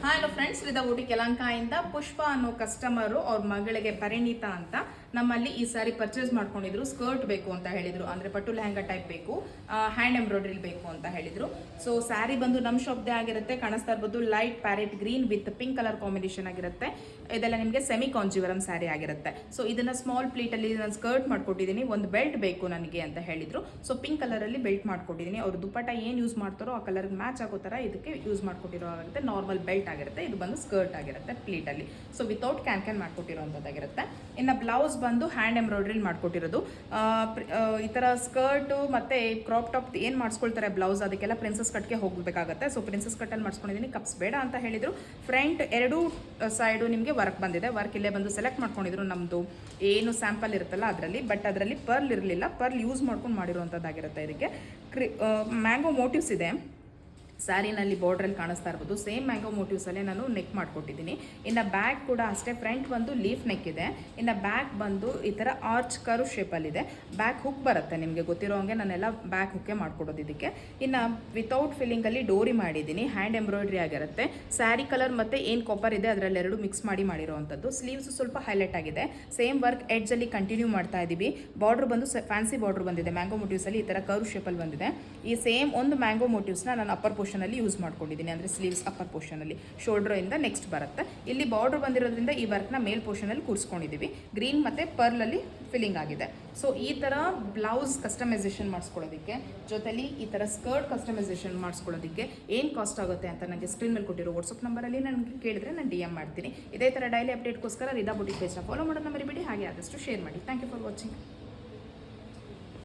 Hello friends, ವಿದ Ooty ಕೆಲಂಕಾಯಿಂದ ಪುಷ್ಪ ಅನ್ನೋ customer ಅವ್ರ ಮಗಳಿಗೆ ಪರಿಣಿತಾ ಅಂತ ನಮ್ಮಲ್ಲಿ ಈ ಸಾರಿ ಪರ್ಚೇಸ್ ಮಾಡ್ಕೊಂಡಿದ್ರು. ಸ್ಕರ್ಟ್ ಬೇಕು ಅಂತ ಹೇಳಿದ್ರು, ಅಂದ್ರೆ ಪಟ್ಟು ಲೆಹಂಗಾ ಟೈಪ್ ಬೇಕು, ಹ್ಯಾಂಡ್ ಎಂಬ್ರಾಯ್ಡ್ರಿ ಬೇಕು ಅಂತ ಹೇಳಿದ್ರು. ಸೊ ಸ್ಯಾರಿ ಬಂದು ನಮ್ಮ ಶಾಪ್ದೇ ಆಗಿರುತ್ತೆ. ಕಾಣಿಸ್ತಾ ಇರ್ಬೋದು light parrot green with pink colour combination ಆಗಿರುತ್ತೆ. ಇದೆಲ್ಲ ನಿಮಗೆ ಸೆಮಿ ಕಾಂಜಿವರಂ ಸ್ಯಾರಿ ಆಗಿರುತ್ತೆ. ಸೊ ಇದನ್ನ ಸ್ಮಾಲ್ ಪ್ಲೀಟ್ ಅಲ್ಲಿ ನಾನು ಸ್ಕರ್ಟ್ ಮಾಡ್ಕೊಟ್ಟಿದ್ದೀನಿ. ಒಂದು ಬೆಲ್ಟ್ ಬೇಕು ನನಗೆ ಅಂತ ಹೇಳಿದ್ರು. ಸೊ ಪಿಂಕ್ ಕಲರ್ ಅಲ್ಲಿ ಬೆಲ್ಟ್ ಮಾಡ್ಕೊಟ್ಟಿದ್ದೀನಿ. ಅವ್ರು ದುಪ್ಪಟ್ಟ ಏನು ಯೂಸ್ ಮಾಡ್ತಾರೋ ಆ ಕಲರ್ ಮ್ಯಾಚ್ ಆಗೋ ತರ ಇದಕ್ಕೆ ಯೂಸ್ ಮಾಡ್ಕೊಟ್ಟಿರೋ ಆಗುತ್ತೆ. ನಾರ್ಮಲ್ ಬೆಲ್ಟ್ ಆಗಿರುತ್ತೆ. ಇದು ಬಂದು ಸ್ಕರ್ಟ್ ಆಗಿರುತ್ತೆ ಪ್ಲೀಟ್ ಅಲ್ಲಿ. ಸೊ ವಿತೌಟ್ ಕ್ಯಾನ್ ಮಾಡ್ಕೊಟ್ಟಿರೋಂಥದ್ದಾಗಿರುತ್ತೆ. ಇನ್ನು ಬ್ಲೌಸ್ ಬಂದು ಹ್ಯಾಂಡ್ ಎಂಬ್ರಾಯ್ಡ್ರಿ ಮಾಡ್ಕೊಟ್ಟಿರೋದು. ಈ ತರ ಸ್ಕರ್ಟ್ ಮತ್ತೆ ಕ್ರಾಪ್ ಟಾಪ್ ಏನು ಮಾಡಿಸ್ಕೊಳ್ತಾರೆ ಬ್ಲೌಸ್, ಅದಕ್ಕೆಲ್ಲ ಪ್ರಿನ್ಸಸ್ ಕಟ್ಗೆ ಹೋಗಬೇಕಾಗುತ್ತೆ. ಸೊ ಪ್ರಿನ್ಸಸ್ ಕಟ್ ಅಲ್ಲಿ ಮಾಡಿಸ್ಕೊಂಡಿದ್ದೀನಿ. ಕಪ್ಸ್ ಬೇಡ ಅಂತ ಹೇಳಿದ್ರು. ಫ್ರಂಟ್ ಎರಡೂ ಸೈಡು ನಿಮಗೆ ವರ್ಕ್ ಬಂದಿದೆ. ವರ್ಕ್ ಇಲ್ಲೇ ಬಂದು ಸೆಲೆಕ್ಟ್ ಮಾಡ್ಕೊಂಡಿದ್ರು. ನಮ್ಮದು ಏನು ಸ್ಯಾಂಪಲ್ ಇರುತ್ತಲ್ಲ ಅದರಲ್ಲಿ, ಬಟ್ ಅದರಲ್ಲಿ ಪರ್ಲ್ ಇರಲಿಲ್ಲ. ಪರ್ಲ್ ಯೂಸ್ ಮಾಡ್ಕೊಂಡು ಮಾಡಿರುವಂಥದ್ದಾಗಿರುತ್ತೆ. ಇದಕ್ಕೆ ಮ್ಯಾಂಗೋ ಮೋಟಿವ್ಸ್ ಇದೆ ಸ್ಯಾರಿನಲ್ಲಿ. ಬಾರ್ಡ್ರಲ್ಲಿ ಕಾಣಿಸ್ತಾ ಇರ್ಬೋದು. ಸೇಮ್ ಮ್ಯಾಂಗೋ ಮೋಟಿವ್ಸಲ್ಲೇ ನಾನು ನೆಕ್ ಮಾಡ್ಕೊಟ್ಟಿದ್ದೀನಿ. ಇನ್ನು ಬ್ಯಾಕ್ ಕೂಡ ಅಷ್ಟೇ. ಫ್ರಂಟ್ ಬಂದು ಲೀಫ್ ನೆಕ್ ಇದೆ. ಇನ್ನು ಬ್ಯಾಕ್ ಬಂದು ಈ ಥರ ಆರ್ಚ್ ಕರು ಶೇಪಲ್ಲಿದೆ. ಬ್ಯಾಕ್ ಹುಕ್ ಬರುತ್ತೆ, ನಿಮಗೆ ಗೊತ್ತಿರೋ ಹಾಗೆ ನಾನೆಲ್ಲ ಬ್ಯಾಕ್ ಹುಕ್ಕೆ ಮಾಡ್ಕೊಡೋದು ಇದಕ್ಕೆ. ಇನ್ನು ವಿತೌಟ್ ಫಿಲ್ಲಿಂಗಲ್ಲಿ ಡೋರಿ ಮಾಡಿದ್ದೀನಿ. ಹ್ಯಾಂಡ್ ಎಂಬ್ರಾಯ್ಡ್ರಿ ಆಗಿರುತ್ತೆ. ಸ್ಯಾರಿ ಕಲರ್ ಮತ್ತು ಏನು ಕಾಪರ್ ಇದೆ ಅದರಲ್ಲೆರಡು ಮಿಕ್ಸ್ ಮಾಡಿ ಮಾಡಿರೋವಂಥದ್ದು. ಸ್ಲೀವ್ಸ್ ಸ್ವಲ್ಪ ಹೈಲೈಟ್ ಆಗಿದೆ. ಸೇಮ್ ವರ್ಕ್ ಎಡ್ಜಲ್ಲಿ ಕಂಟಿನ್ಯೂ ಮಾಡ್ತಾ ಇದ್ದೀವಿ. ಬಾರ್ಡ್ರ್ ಬಂದು ಫ್ಯಾನ್ಸಿ ಬಾರ್ಡ್ರ್ ಬಂದಿದೆ. ಮ್ಯಾಂಗೋ ಮೋಟಿವ್ಸಲ್ಲಿ ಈ ಥರ ಕರು ಶೇಪಲ್ಲಿ ಬಂದಿದೆ. ಈ ಸೇಮ್ ಒಂದು ಮ್ಯಾಂಗೋ ಮೋಟಿವ್ಸ್ನ ನಾನು ಅಪ್ಪರ್ ಅಲ್ಲಿ ಯೂಸ್ ಮಾಡ್ಕೊಂಡಿದ್ದೀನಿ. ಅಂದರೆ ಸ್ಲೀವ್ಸ್ ಅಪ್ಪರ್ ಪೋರ್ಷನಲ್ಲಿ ಶೋಲ್ಡರ್ ಇಂದ ನೆಕ್ಸ್ಟ್ ಬರುತ್ತೆ. ಇಲ್ಲಿ ಬಾರ್ಡರ್ ಬಂದಿರೋದ್ರಿಂದ ಈ ವರ್ಕ್ನ ಮೇಲ್ ಪೋರ್ಷನಲ್ಲಿ ಕೂರಿಸ್ಕೊಂಡಿದ್ದೀವಿ. ಗ್ರೀನ್ ಮತ್ತು ಪರ್ಲಲ್ಲಿ ಫಿಲ್ಲಿಂಗ್ ಆಗಿದೆ. ಸೊ ಈ ಥರ ಬ್ಲೌಸ್ ಕಸ್ಟಮೈಸೇಷನ್ ಮಾಡಿಸ್ಕೊಳ್ಳೋದಕ್ಕೆ, ಜೊತೆಲಿ ಈ ಥರ ಸ್ಕರ್ಟ್ ಕಸ್ಟಮೈಸೇಷನ್ ಮಾಡಿಸ್ಕೊಳ್ಳೋದಕ್ಕೆ ಏನು ಕಾಸ್ಟ್ ಆಗುತ್ತೆ ಅಂತ ನನಗೆ ಸ್ಕ್ರೀನ್ ಮೇಲೆ ಕೊಟ್ಟಿರೋ ವಾಟ್ಸಪ್ ನಂಬರಲ್ಲಿ ನನಗೆ ಕೇಳಿದ್ರೆ ನಾನು DM ಮಾಡ್ತೀನಿ. ಇದೇ ಥರ ಡೈಲಿ ಅಪ್ಡೇಟ್ಗೋಸ್ಕರ ರಿದಾ ಬುಟಿಕ್ ಪೇಜ್ನ ಫಾಲೋ ಮಾಡೋದನ್ನ ಮರಿಬೇಡಿ. ಹಾಗೆ ಆದಷ್ಟು ಶೇರ್ ಮಾಡಿ. Thank you for watching.